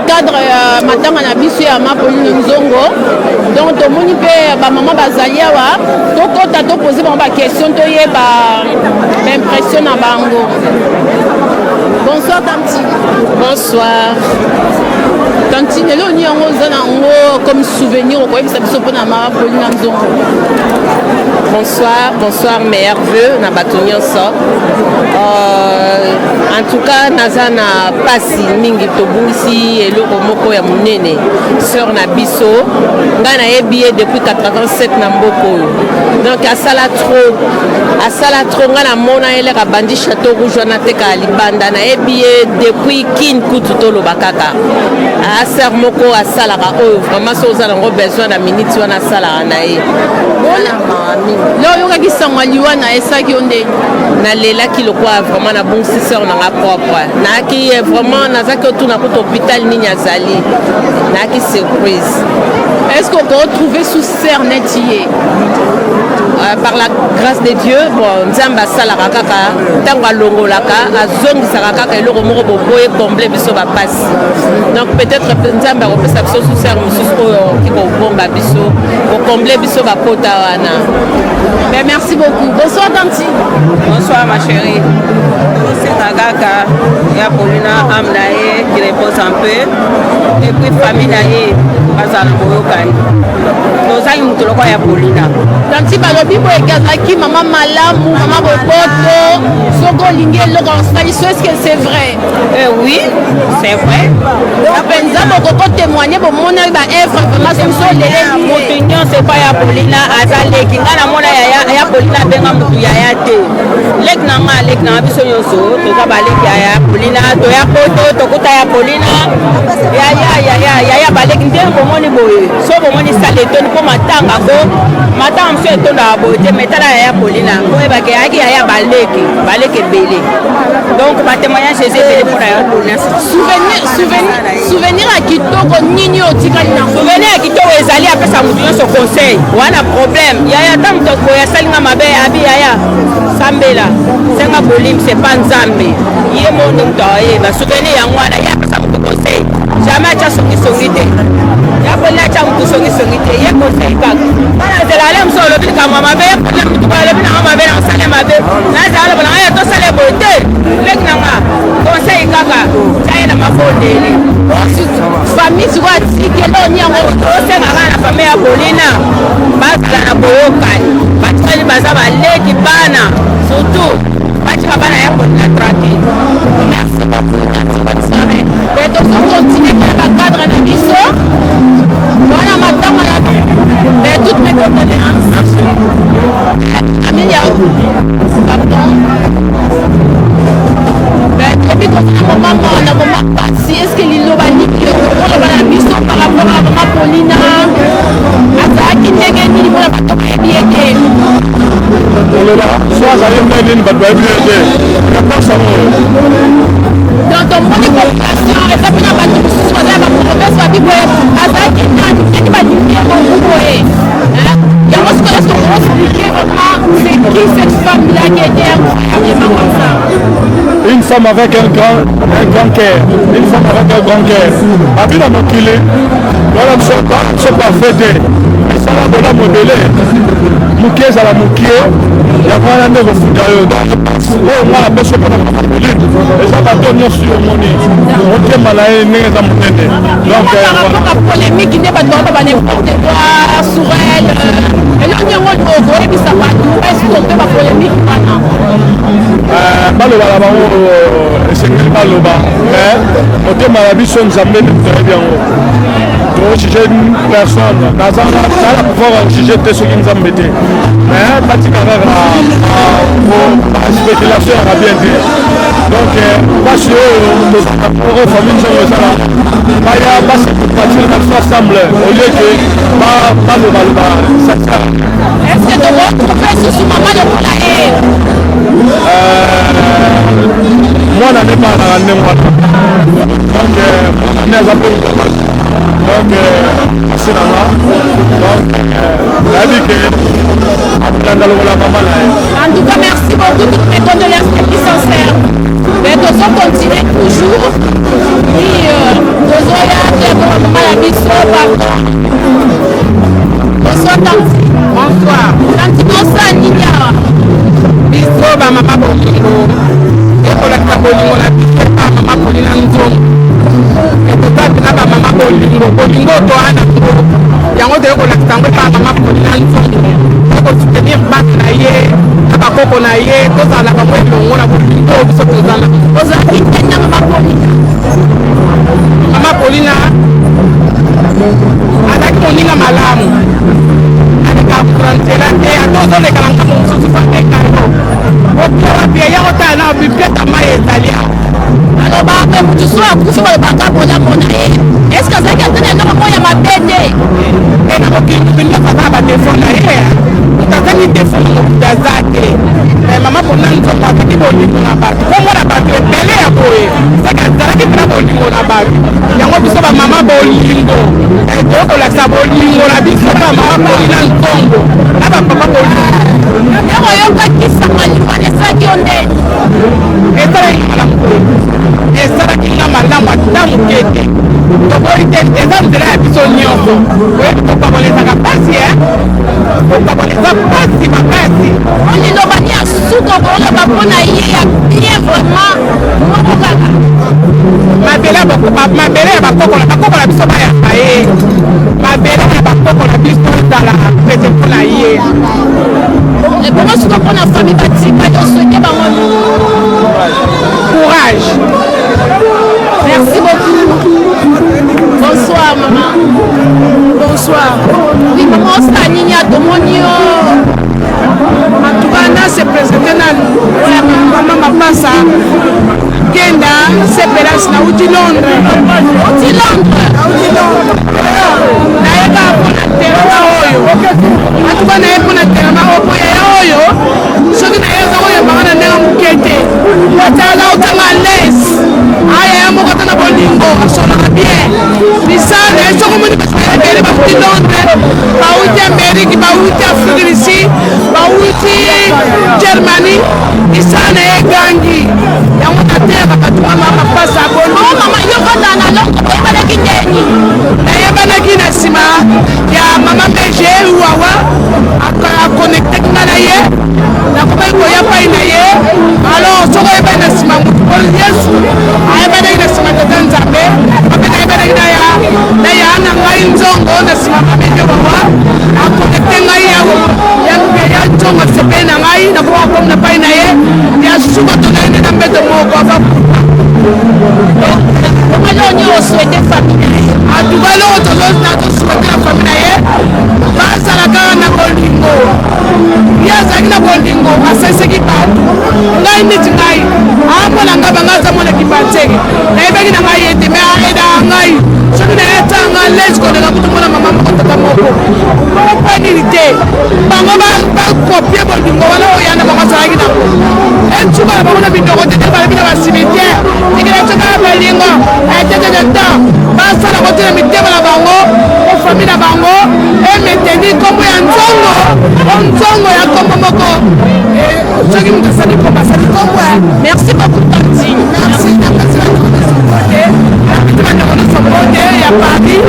cadre matanga na biso ya Pauline Nzongo. Donc tomoni pe ba maman bazali awa tokota toposer bango ba question toyeba impression na bango. Bonsoir Tanti. Bonsoir. Tanti lelo ni yango zana ngo comme souvenir ko yebisa biso pona Mama Pauline Nzongo. Bonsoir, bonsoir mes vœux na bato nyonso. En tout cas naza na pasi mingi tobungisi eloko moko ya monene sœur na biso nga na yebi depuis 87 na mboko oyo. Donc asala trop nga na mona eleka bandi château rouge wana teka libanda na yebi depuis kin kutu toloba kaka. Sœur moko asalaka oyo vraiment so ozala ngo besoin na minute wana asalaka na ye. Là, il y a qui sont liwa na esa qui onde na lela ki lokwa vraiment na bon sœur na nga propre na ki vraiment na za que tout na ko hôpital ni nyazali na ki surprise. Est-ce qu'on peut retrouver sous serre netier par la grâce de Dieu bon nzamba sala kaka tanga longolaka azongisaka kaka eloko moko boboye combler biso ba passe. Donc peut-être nzamba repesa biso sous serre mususu oyo ki ko bomba biso ko combler biso ba pota wana. Mais merci beaucoup. Bonsoir Tanti. Bonsoir ma chérie. C'est Kaka, il y a Paulina Amnae qui repose un peu. Et puis famille Naye, Bazana Boyokai. Nous avons tout le temps à Paulina. Tanti Balobi Boyagazaki, maman Malamu, maman Bopoto, Soko Lingé, est-ce que c'est vrai? Oui, c'est vrai. Penza Boko témoigner pour mon œuvre vraiment sur les Moutunion, c'est pas à Paulina, Azale, qui a la mona ya Paulina benga mutu ya te. Lek na biso nyonso to ka balek ya Paulina to ya poto to kuta ya Paulina ya balek ndenge bomoni boye so bomoni sale to ko matanga ko matanga mso to na boye metala ya Paulina ko e ba ke ya balek belé. Donc ba témoignage c'est belé pour ya Paulina. Souvenir à kitoko nini otikali na souvenir à kitoko ezali apesa mutu nyonso conseil wana problème ya tam to ko ya salinga mabe abi ya sambela senga bolim c'est pas nzambe ye moni ntoye ba souvenir ya ngwana ya pesa mutu conseil jamais cha songi te ya bola cha mutu songi te ye conseil kaka bana zelale mso lo bi kama mabe ya mutu ba le bina mabe na sale mabe na zala bana ya to sale bote lek nanga conseil kaka cha na mafondele famille tu vois tikelo nyango senga na famille ya Paulina basa na boyokani batali baza baleki bana surtout batika bana ya Paulina tranquille. Merci beaucoup. Mais donc on continue par la cadre de biso voilà matanga ya mais toutes mes condoléances Amelia pardon est-ce que l'île va niquer la mission par rapport à Mama Paulina Azaki Negeni pour la bataille bien soit j'allais faire une bataille dans ton monde de population et ça peut pas tout ce qu'on a pour le faire soit Azaki Negeni va niquer mon groupe il y a ce que est-ce qu'on va expliquer vraiment c'est qui cette femme là qui était incroyablement comme ça. Une femme avec un grand cœur, une femme avec un grand cœur. Abina Mokile, voilà, ne sont pas fêtés. Ça va de la modeler. Moukier, ça va moukier. Il y a un nouveau foudailleux. On a la personne pour la famille. Et ça va donner sur mon nez. On tient mal à une maison à mon nez. Donc, la polémique, il n'est pas de n'importe quoi sur elle. Et là, on y a un autre, et puis ça va tout. Est-ce qu'on fait la polémique maintenant? c'est pas le bas. Mais au thème à la vie, son jamais très bien. Donc, juger une personne, dans la pouvoir juger ce qui nous a embêté. Mais, pratiquement, la spéculation a bien dit. Donc, parce que les familles sont là, il y a pas cette partie qui s'assemble au lieu que pas le mal. Est-ce que tu retrouves ce maman de Poulaye? Moi, je n'ai pas la donc, c'est là. Donc, la vie que en tout cas, merci beaucoup. Toutes mes condoléances qui sont sincères. Mais nous allons continuer toujours. Et tozoya ndeko mama ya biso bonsoir tanti. Bonsoir. Tanti bonsoir nini awa? Biso bamama bolingo ekolakisa bolingo na biso bamama kolina nzongo ekotati na bamama bolingo toana ngo yango toyekolakisa yango bamama kolina nzongo ekosoutenir basi na ye na bakoko na ye tozala bango elongo na bolingo biso tozala ozalaki tena mama polina azalaki moninga malamu alekafrantela te ata ozolekala ngambo mosusu fatekano okela bie yango tala na bibliota mai ezali awa alobaka mpe mutu so akufi balobaka polamo na ye eske azalaki atene eloko moko ya mabe te na mokili nyonso azala badefo na ye mutu azali defo na mokutu aza te mama mpona nzongo azaki bolingo na bato kombo na bato ebele ya boye saki azalaki mpena bolingo na bato yango biso bamama bolingo tokolakisa bolingo na biso bamama bolina nzongo na bapapa bolingo yango oyokakisaka limwana esalaki yo ndeni esalaki malamu esalaki nga malamu ata moke te tokoli te eza nzela ya biso nyonso oyebi kokabolezaka pasi kokaboleza pasi makasi olilobani ya suka okoloba mpona ye ya bien vraiment moko kaka mabele ya bakoko na biso bayaka ye mabele ya bakoko na biso ezala pete mpona ye ebongo suka mpona fami batika tosoke bango courage. Merci beaucoup. Bonsoir maman. Bonsoir. Oui maman Stanini a Domonio. En tout cas, on s'est présenté dans maman Mapassa. Kenda, c'est Pélas, na Outi Londres. Outi Londres. Naeka pona terama oyo. En tout cas, naeka pona terama oyo. Soki naeka oyo bangana ndenge mukete. Otala otanga l'aise. Aya ya moko tana bolingo, asonaka bien. Bisane, soko moni basana bele bauti Londres, bauti Amérique, bauti Afrique ici, bauti Germanie. Bisane egangi. Yango tateka katuma mama pasa bolingo. Oh mama yoko dana loko oyebana kindeni. Nayebana kina sima ya mama BG wawa connecté ngana ye. Nakoma koya pai na ye. Alors soko yebana sima mutu Yesu. Ayebana ina sima tata Nzambe. Apena yebana na ya na ngai nzongo na sima mabende wawa. Connecté ngai ya nzongo sepe na ngai na kwa komna pai na ye. Ya suba tona na mbeto moko ava. Alors on souhaite famille. En tout cas, on souhaite la famille. Grâce à la carrière de Bolingo. Il y a un Bolingo. À ce qui parle. On a une étude. Ah, mon engagement, c'est mon équipe. Mais il y a des mais il y a je ne sais pas l'aise qu'on a la maman pour pas d'unité. Pas copier Bolingo. Il y a un maman qui a et tu vas avoir une vidéo de cimetière. Il y a un Bolingo. Basa na kote na mitema na bango, o famille na bango, et maintenir comme ya nzongo ya kombo moko. Soki mutu sali ko basali kombo. Merci beaucoup Tanti. Merci na kasi na kote. Na sokote ya Paris.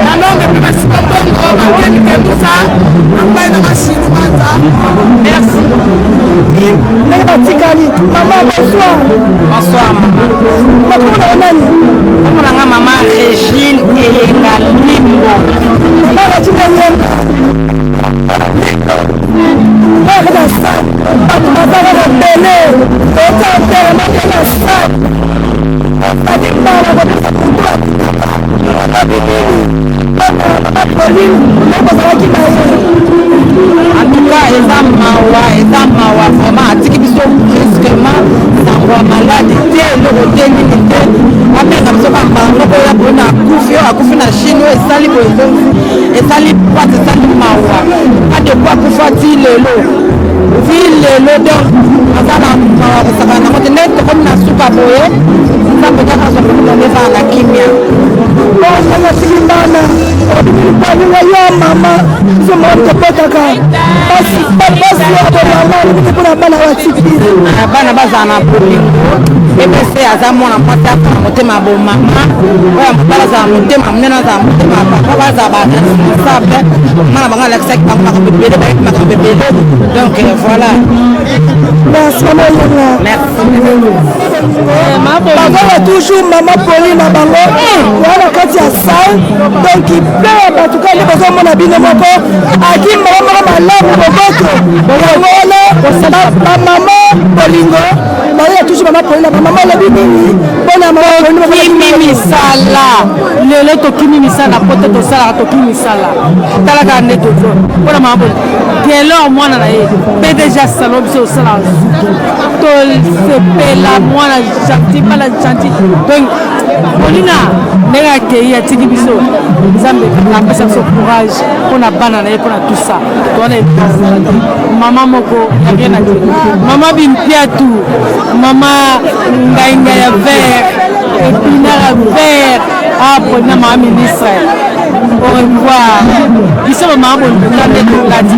Na longue pe basi bongo ba keni kemusa. Ambaye na machine mata. Merci. Tikali, maman bonsoir. Bonsoir maman. Maman maman Régine Eyenga Limbo. Maman Régine Eyenga. En tout cas, eza mawa vraiment atiki biso brusquement sangwa malade te eloko te nini te abenga biso bambango oyo bona akufi na chine oyo esali boyezonzi esali pate esali mawa adeko akufa ti lelo donc aza na mawa kosaka nango te nde tokomi na suka boye nzambe kaka azwa komona nevaa na kimia osaka sikindana baninga yo mama somo topotaka basi mama mpona bana batiki bana bazala na bolingo epese aza mwana mwasi afana motema bomama oyo mobala azala motema monene azala motema papa bazala baresponsable mana bango alakisaki bango makambo ebele bayeki makambo ebele donc voilà merci mama yanga bazola toujours mama poli na bango wana kati ya salle donc mpe bato kali bazomona bino moko akimaka moko malamu loboko wana bamama bolingo bazola toujours mama poli na bamama olobi nini mpona mama tokimi misala lelo tokimi misala po te tosalaka tokimi misala talaka nde tozo mpona mama poli gelor mwana na ye pdg salon biso osala zuki tosepela mwana janti bala janti donc polina ndenge akei atiki biso nzambe apesa biso courage mpona bana na ye mpona tout ça towana mama moko yake na te mama bimpiatu mama ngainga ya vert épinard ya vert polina mama ministre au revoir biso bamama bolibota nde tolati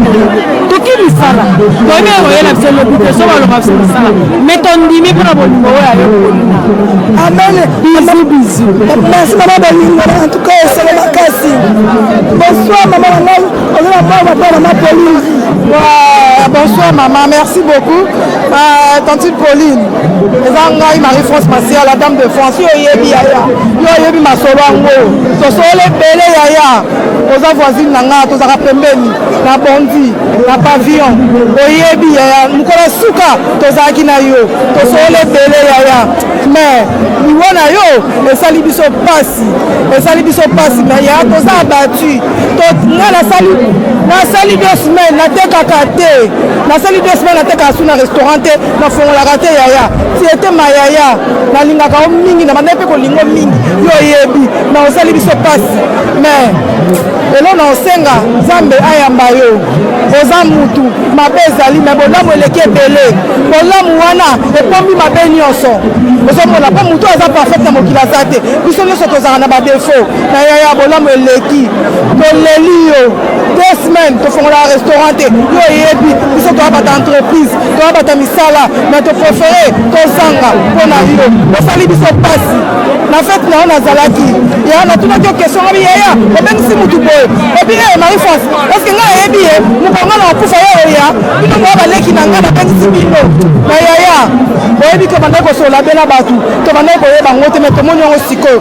toki misala toyebi okoyela biso lobi te so baloba biso misala mais tondimi mpona bolingo oyo ayo polina amen bisu merci mama bolingo en tout cas esala makasi bonsoir mama na ngai ozala mwa mapa mama Pauline bonsoir maman merci beaucoup tantine Pauline eza ngai Marie-France Masia la dame de France yo oyebi yaya yo oyebi masolo yango tosolo ebele yaya oza voisine na nga tozalaka pembeni na bondi na pavillon oyebi yaya mokolo suka tozalaki na yo tosolo ebele yaya mais nivo na yo esali biso pasi mais yaya toza abatu nga nasali 2 semaines natekaka te nasali 2 semaines natekaka su na restaurant te nafongolaka te yaya ti ete mayaya nalingaka o mingi na banda mpe kolinga mingi yo oyebi na osali biso pasi mais elo na osenga nzambe ayamba yo oza mutu mabe ezali me bolamu eleki ebele bolamu wana epombi mabe nyonso ozomona mpo mutu aza parfait na mokili aza te biso nyonso tozalaka na badefo na yaya bolamu eleki toleli yo 2 semaines tofongolaka restaurant te yo oyebi biso toyabata entreprise toyabata misala mais topréféré tozanga mpo na yo osali biso pasi na fete na yo nazalaki ya natunaki yo question abi yaya obengisi mutu boye obi Marie-France parceke ngai ayebi ye mokonga na okufa ye oya bino moya baleki na ngai nabengisi bino na yaya oyebi ke bandaki kosola bena bato to bandaki koyeba yango te me tomoni yango sikoyo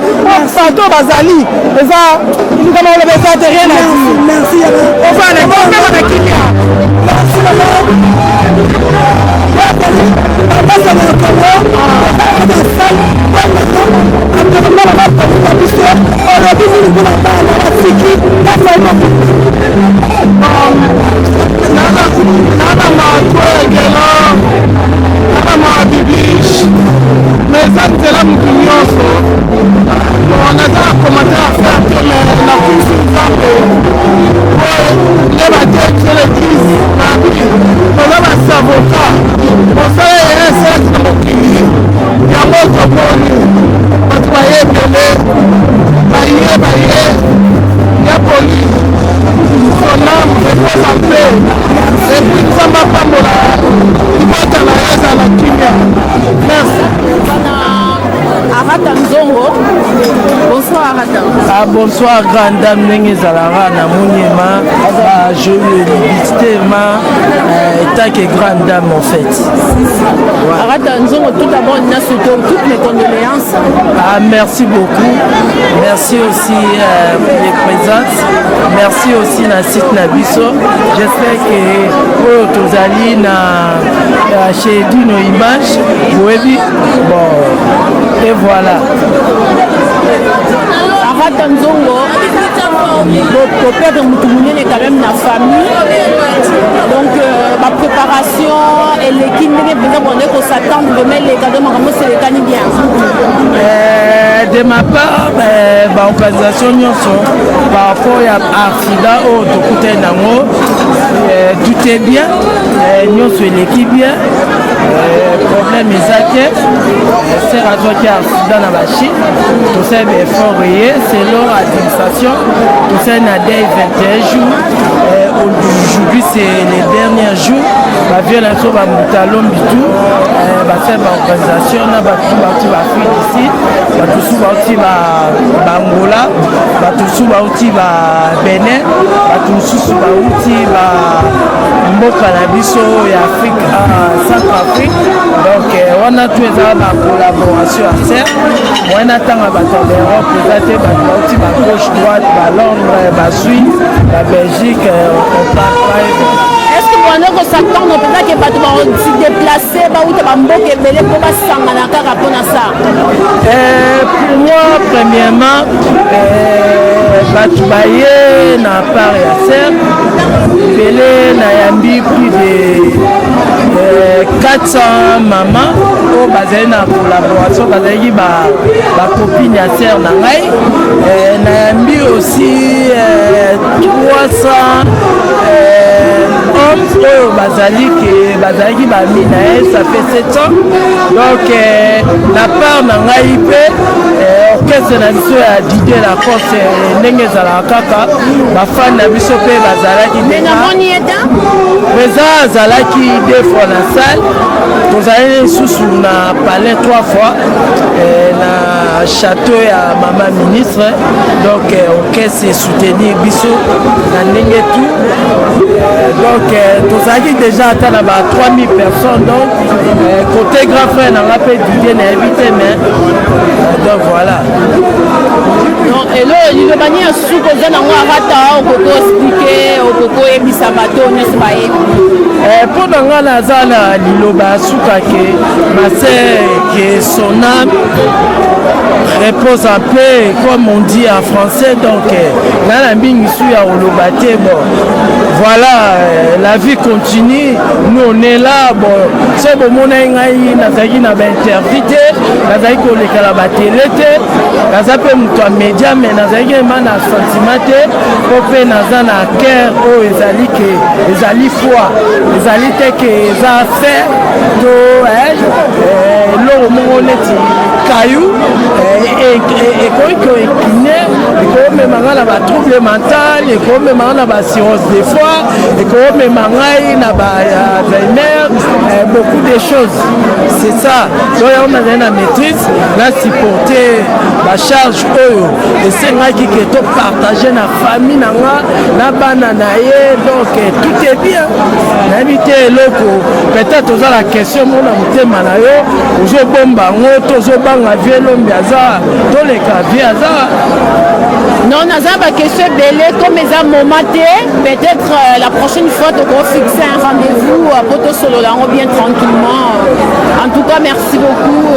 bato bazali eza likama oloba eza te rien à dire ovana kopema na kimia merci mama abasana ya kongo abasali biso olobi nini mpona bana batiki bafaima nana matwegelo nana mabibish mais eza nzela motu nyonso naza na commentaire affaire te mais nakusi nzambe nde batekse l'église nabi toza basavoka mosala ereselaki na mokili yango toponi bato baye ebele baye ya polise sonam eposa mpe epui nzambe apambola libota na ye ezala kimia merci Arata Nzongo. Bonsoir Arata. Bonsoir grande dame ndenge ezalaka na moniema je libitema tant que grande dame en fait. Arata Nzongo, tout d'abord on a souhaité toutes mes condoléances. Merci beaucoup. Merci aussi pour les présences. Merci aussi na site na biso. J'espère que oyo tozali na chez Dino Image webi bon et voilà. Arata Nzongo, le père de Moutoumounen est quand même la famille. Donc ma préparation et l'équipe qu'on s'attend vraiment les cadeaux, c'est les canis bien. De ma part, l'organisation par rapport à Arfida, tout est bien. nyonso eleki bien problème eza te ser azwaki accident na bachi tosali baeffort ye selon administration tosali na dei 21 jours aujourd'hui c'est les derniers jours baviole biso bamutalombi tu basali baorganisation na bato bauti baafrique d'ici bato su bauti bangola bato su bauti babenin bato mosusu bauti mboka na biso ya afrique centrafrique donc wana tu ezala bacollaboration ya ser wana ntanga bato ya baeurope eza te bato bauti bagauche droite balondres basuisse babelgique on parle wana kosatanga mpenza ke bato baosi déplace bauta bamboka ebele mpo basangana kaka mpona ça pour moi premièrement bato baye na part ya ser ebele nayambi plus de 400 mama oyo bazali na collaboration bazalaki bacopine ya ser na ngai nayambi aussi 300 hommes oyo bazalaki bamina ye ça fait 7 ans donc na part na ngai mpe orchestre na biso ya Didier Lacoste ndenge ezalaka kaka bafani na biso mpe bazalaki eza azalaki 2 fois na salle tozali lisusu na palais 3 fois na château ya mama ministre donc orchestre esoutenir biso na ndenge tout donc tozalaki déjà ata na ba 3000 personnes donc côté grand frère nanga mpe Didier nayebi te mais donc voilà elo lilobani ya suku oza nango arata okoko explike okoko oyebisa bato nyonso bayebi mpo na nga naza na liloba ya suka ke maser ke son âme repose en paix comme on dit en français donc nga na mingi su ya koloba te bon voilà la vie continue nous on est là bon so bomona ngai nazalaki na bainterdit te nazalaki kolekala batele te naza mpe moto ya média mais nazalaki ema na sentiment te mpo mpe naza na cœur oyo ezali foi ezali te ke eza fer to eloko moko neti kayu ekoki koekine ekomema ngai na batrouble mental ekomema ngai na basirose de foi ekomema ngai na baalzheimer beaucoup de choses c'est ça donc yango nazali na maîtrise na supporte bacharge oyo esengaki ke topartage na famille na nga na bana na ye donc tout est bien nayebi te eloko peut-être oza la question mona motema na yo ozobomba yango tozobanga vie elombi aza toleka vie aza non naza bakestion ebele comme eza moment te peut-être la prochaine fois tokofixe un rendez-vous po tosolola yango bien tranquillement en tout cas merci beaucoup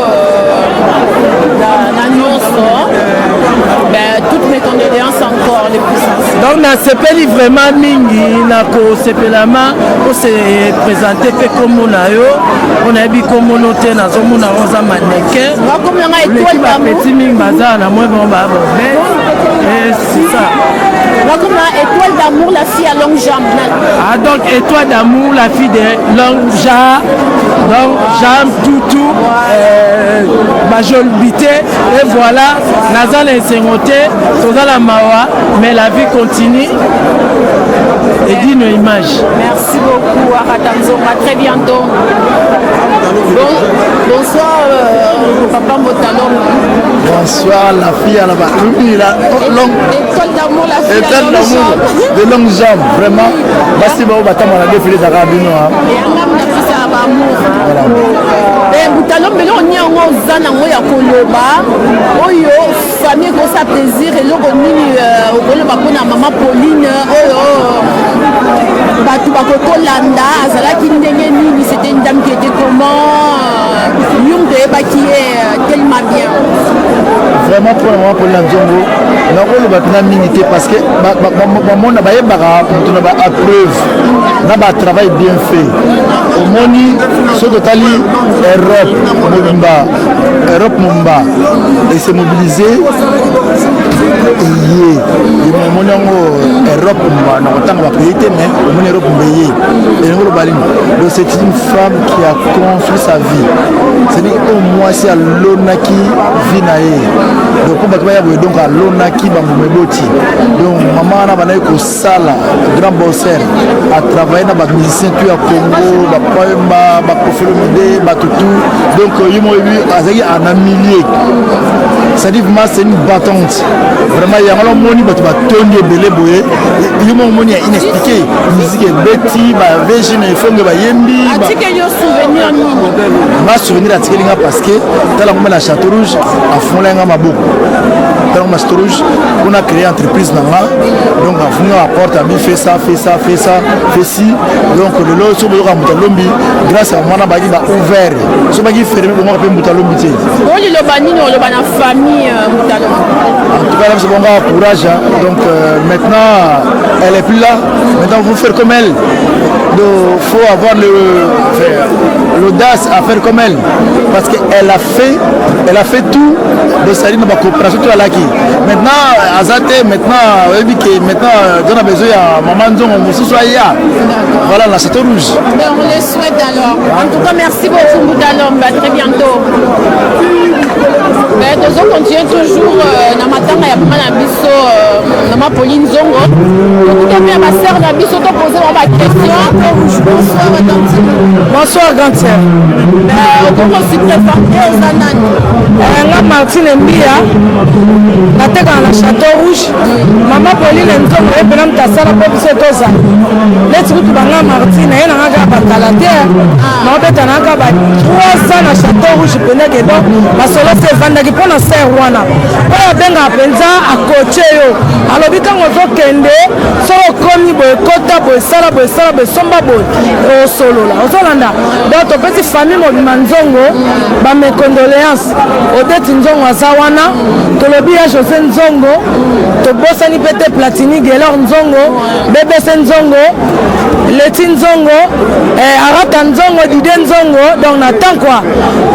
na nyonso toutes mes condoléances encore les plus sincères donc nasepeli vraiment mingi nakosepelama ose présente mpe kombo na yo mpo nayebi kombono te nazomona ngo oza mannequin leki bapeti mingi baza na moi bon babobe c'est ça comme étoile d'amour la fille à longue jambe donc étoile d'amour la fille de longue jambe donc jambe tout bajolbité et voilà naza na esengo te toza na mawa mais la vie continue et dit nos images merci beaucoup Aratanzonga très bientôt bonsoir papa Motalom bonsoir la fille à la étoile d'amour la fille à longue jambe de longue jambe vraiment basi bao batama na défilé zaka bino Motalom mbele oni yango oza nango ya koloba oyo famille ekosa plaisir eloko nini okoloba mpona mama Pauline oyo bato bakokolanda azalaki ndenge nini c'était une dame qui était comment yung toyebaki ye tellement bien vraiment pour le moment pour la Nzongo nakoloba mpena mingi te parce que bamona bayebaka moto na baapreuve na batravail bien fait omoni soki otali Europe mobimba ese mobilise eye omoni yango Europe mobimba na kotanga bapaye te mais omoni Europe mobimba eye elingo loba lini donc c'est une femme qui a construit sa vie c'est-à-dire au moins si alonaki vie na ye donc po bato baya boye donc alonaki bambuma eboti donc mama wana bandaki kosala grand bosser atravaille na bamusicien tu ya Congo bapoemba bakofelomide batutu donc ye moyebi azalaki ana millier c'est-à-dire vraiment c'est une battante vraiment yango lomoni bato batondi ebele boye ye mo omoni ya inexpliqué musique ebeti bavege na efonge bayembi ma souvenir atikeli nga parce que tala ngombe na Château Rouge afongola nga maboko tala ngombe na Château Rouge on a créé entreprise na nga donc afongola apporte ami fait ça fait ci donc le lot so boyoka mutalombi grâce à mwana baki ba ouvert so baki fermé bo ngaka pe mutalombi tie oli lo banini lo bana famille mutalombi en tout cas là c'est bon courage donc maintenant elle est plus là maintenant vous faire comme elle donc faut avoir l'audace à faire comme elle parce qu'elle a fait tout de salir dans la coopération tout à l'acquis maintenant Azate maintenant on a besoin à maman Nzongo Moussoua voilà la Château Rouge on les souhaite alors en tout cas merci beaucoup Moutalombe à très bientôt mais nous allons continuer toujours na matanga ya mama na biso mama Pauline Nzongo tout à fait ma sœur na biso to poser ma question bonsoir grande sœur comment se préparer aux ananes nga Martine Mbia natekaka na Château Rouge mama Pauline Nzongo epena moto asala mpo biso tozala neti kutu banga Martine ye nanga kaka bakala te naobeta nanga ba 3 ans na Château Rouge pendeke donc masolo se evandaki mpo na ser wana oyo abengaka mpenza akoche yo alobi ntango ozokende so okomi boye kota boye sala boye somba boye osolola ozolanda donc topesi famille mobima Nzongo bamecondoléance odeti Nzongo aza wana tolobi ya José Nzongo tobosani mpe te Platini Gelor Nzongo BBC Nzongo Leti Nzongo Arata Nzongo Dide Nzongo donc natan kwa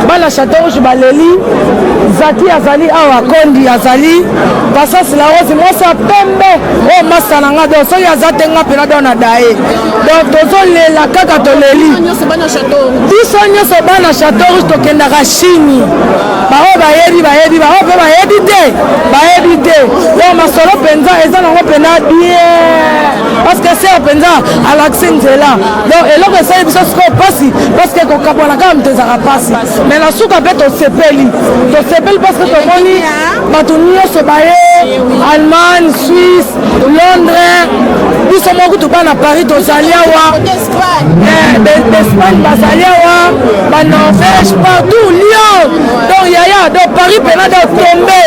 bana Château Rouge baleli Zaki azali awa Kondi azali Passas la Rose mwasa pembe o masana nga do soki aza te nga pena do na daye donc tozolela kaka toleli biso nyonso bana Château Rouge tokendaka Chini bao bayebi bao mpe bayebi te donc masolo mpenza eza nango mpena bien parce que ser mpenza alakisi nzela donc eloko esali biso sikoyo pasi parce que kokabwana kaka moto ezaka pasi mais na suka mpe tosepeli parce que tomoni bato nyonso baye Allemagne, Suisse, Londres biso moko toba na Paris tozali awa d'Espagne bazali awa banorvège partout Lyon donc yaya donc Paris pena de tombe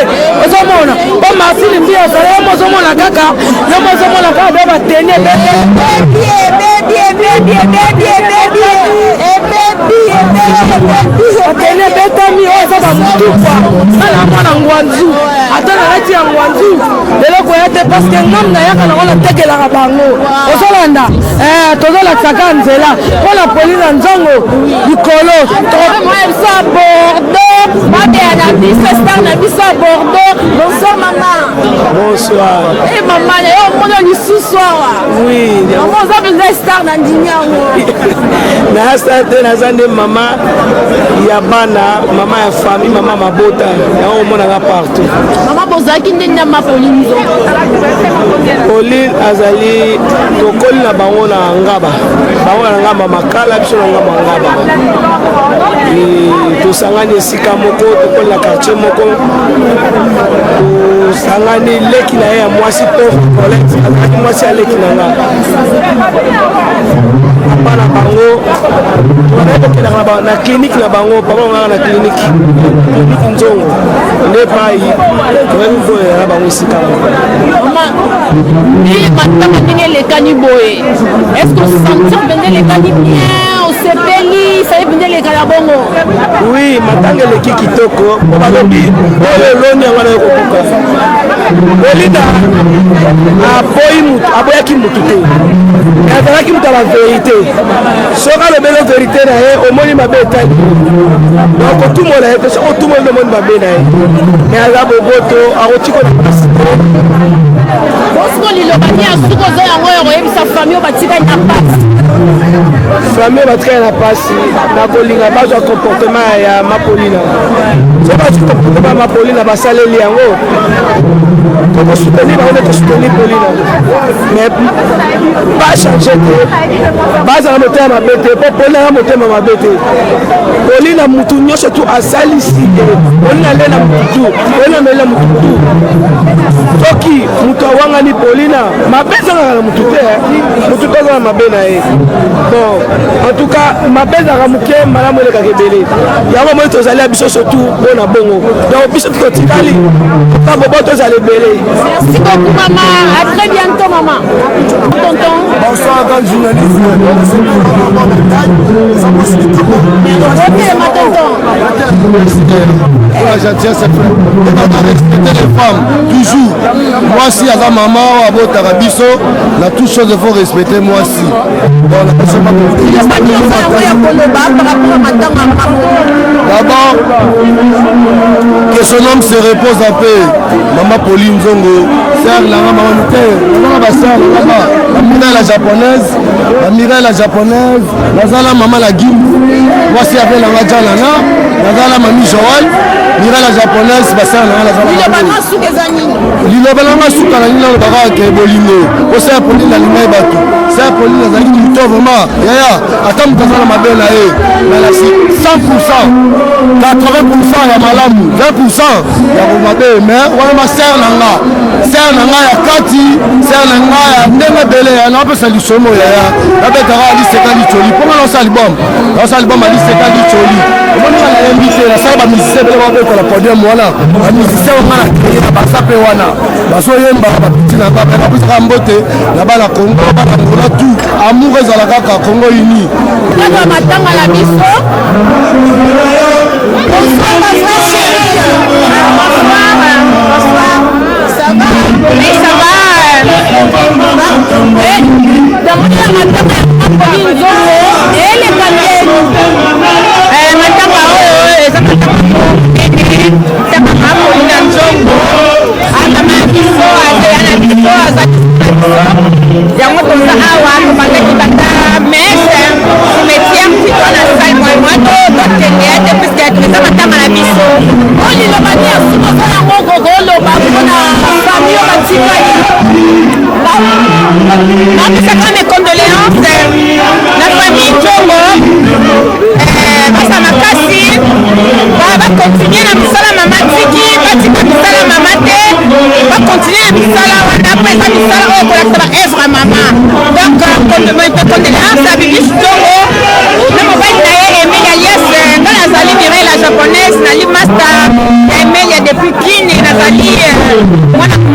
ozomona po Martine Mbia ozali yo mozomona kaka do bateni bateni ebetami oyo eza bamutupa ala mwana ngwanzu ata nalati ya ngwanzu eloko ya te parce que ngam nayaka nango natekelaka bango ozolanda tozolakisaka nzela mpo na Pauline Nzongo likolo tokosa Bordeaux babeya na biso star na biso ya Bordeaux bonsoir mama bonsoir mama yo omona lisusu awa oui mama oza mpenza star na ndimi yango nasa te naza nde mama ya bana mama ya famille mama mabota yango omonanga partout mama bozalaki nde ndama Pauline Nzongo Pauline azali tokoli na bango na ngaba bango na ngamba makala biso na ngamba ngaba tosangani esika moko tokoli na quartier moko tosangani leki na ye ya mwasi pauvre Colette azalaki mwasi ya leki na nga apana bango tokendaka na clinique na bango papa ngaka na clinique Nzongo nde pai toyaki koyela bango esika matanga ndenge elekani boye est-ce que osentir mpenza elekani bien osepeli saye mpenza ekala bongo. Oui, matanga eleki kitoko po balobi oyo loni yango na ekokuka Belinda aboyaki mutu te azalaki mutu ya baverité soki alobeli verité na ye omoni mabe etali donc otumola ye te soki otumoli omoni mabe na ye mais aza boboto akotiko na pasi bosiko lilobani ya suki ozo yango ya koyebisa famille batikali na pasi famille batikali na pasi na kolinga bazwa comportement ya mapolina soki bazwi comportement ya mapolina basaleli yango tokosoutenir bango nde tosoutenir polina mais bachange te bazala motema mabe te mpo polina ya motema mabe te polina mutu nyonso tu asalisi ye polina ale na mutu polina mele mutu tu soki mutu awangani polina mabe ezalaka na mutu te mutu te azala mabe na ye bon en tout cas mabe ezalaka moke malamu elekaka ebele yango moi tozali ya biso surtout mpona bongo donc biso totikali ka bobo tozala ebele. Merci beaucoup maman, à très bientôt maman. Tonton. Bonsoir grand journaliste. Ok ma tonton. La gentillesse respecter les femmes toujours. Moi si à la maman ou à votre arabiso, la toute chose il faut respecter moi si. D'abord que son homme se repose en paix. Maman Pauline Zongo, sœur la maman la japonaise, la japonaise, la maman la guim. Voici avec la Rajalana, la mamie Joël, la japonaise, la Lilobana souka na nina baka ke bolingo. Ko sa Pauline la limai batu. Sa Pauline la zali mito vraiment. Yaya, atam tazala mabela e. Na si 100%, 80% ya malamu, 20% ya mabe mais wana ma sœur nanga. Sœur nanga ya kati, sœur nanga ya ndenge bele ya na pesa lisomo yaya. Na betara ali sekali choli. Pour moi ça album. Dans ça album ali sekali choli. On va la inviter la salle ba musicien bele ba ko la podium wana. Ba musicien wana na basape wana. Baso yemba ba pitina ba ba pisa mbote na ba la Congo ba la tout. Amour ezalaka ka Congo uni. Kaka matanga la biso. Bonsoir ma frère chérie. Bonsoir. Ça va? Oui, ça va. Dans la matanga Pauline Zongo et les Canadiens. Matanga ça mama Pauline Zongo. Ana biso ana biso yango toza awa tobandaki bata mese cimetière plutôt na sai moi tokende ete puiske eza matanga na biso olilobani ya suka oza yango kokoloba mpona famille batikali napesaka mes condoléances na famille Ntongo basa makasi bakontinue na misala mama tiki batika misala mama te bakontinue na misala wana po eza misala oyo kolakisa baevre mama donc condoléance ya bibi Ntongo na mobali na ye Emile alias nga nazali Mireille la japonaise nali master ya Emile depuis kini nazali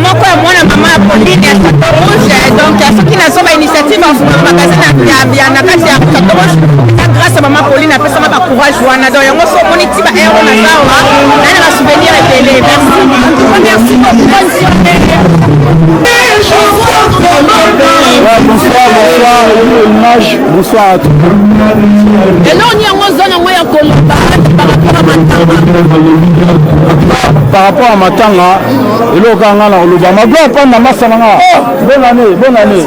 moko ya mwana mama ya Pauline ya Chateau Rouge donc soki nazwa bainitiative afuma magasin na kati ya Chateau Rouge eza grâce ya mama Pauline apesama bacourage wana donc yango so omoni ti baero nazawa nani na basouvenir ebele merci beaucoup bonsoir à tous. eloni yango zona yango ya koloba Par rapport à Matanga, il y a un peu de bonne année,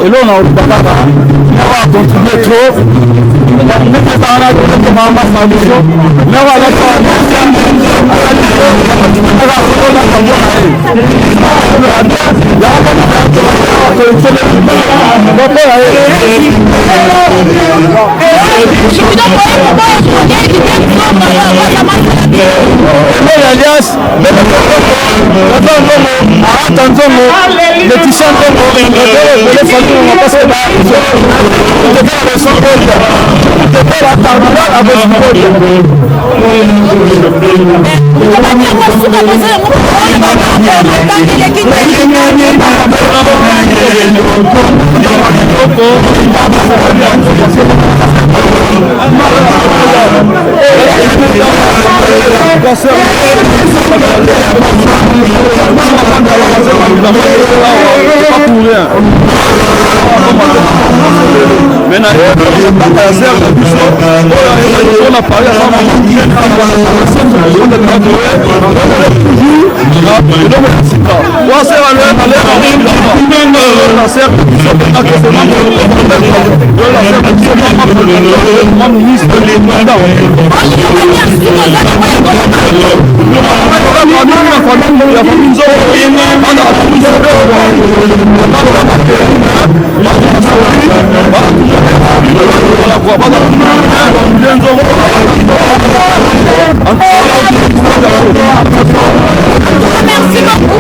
et là on a contribué trop. Alias, Merci beaucoup.